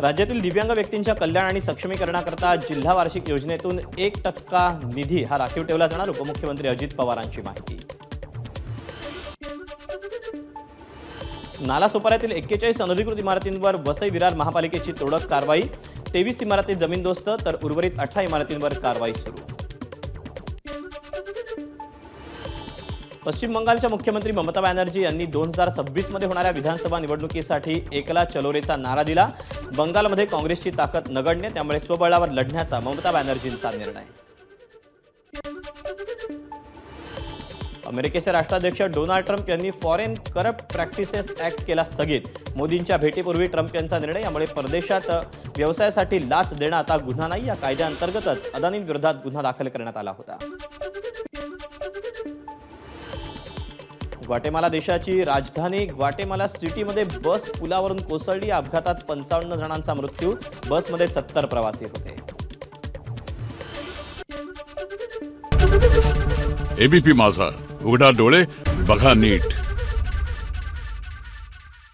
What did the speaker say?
राज्यातील दिव्यांग व्यक्तींच्या कल्याण आणि सक्षमीकरणाकरता जिल्हा वार्षिक योजनेतून 1% निधी हा राखीव ठेवला जाणार, उपमुख्यमंत्री अजित पवारांची माहिती। नालासोपाऱ्यातील 41 अनधिकृत इमारतींवर वसई विरार महापालिकेची तोडक कारवाई, 23 इमारती जमीनदोस्त तर उर्वरित 18 इमारतींवर कारवाई सुरू। पश्चिम बंगालच्या मुख्यमंत्री ममता बॅनर्जी यांनी 2026 मध्ये होणाऱ्या विधानसभा निवडणुकीसाठी एकला चलो रेचा नारा दिला। बंगालमध्ये काँग्रेसची ताकद नगण्य, त्यामुळे स्वबळावर लढण्याचा ममता बॅनर्जींचा निर्णय। अमेरिकेचे राष्ट्राध्यक्ष डोनाल्ड ट्रम्प यांनी फॉरेन करप्ट प्रॅक्टिसेस ऍक्ट केला स्थगित। मोदींच्या भेटीपूर्वी ट्रम्प यांचा निर्णय, यामुळे परदेशात व्यवसायासाठी लाच देणं आता गुन्हा नाही। या कायद्याअंतर्गतच अदानींविरोधात गुन्हा दाखल करण्यात आला होता। ग्वाटेमाला देशाची राजधानी ग्वाटेमाला सिटीमध्ये बस पुलावरून कोसळली। या अपघातात 55 जणांचा मृत्यू, बसमध्ये 70 प्रवासी होते। एबीपी माझा, उघडा डोळे बघा नीट।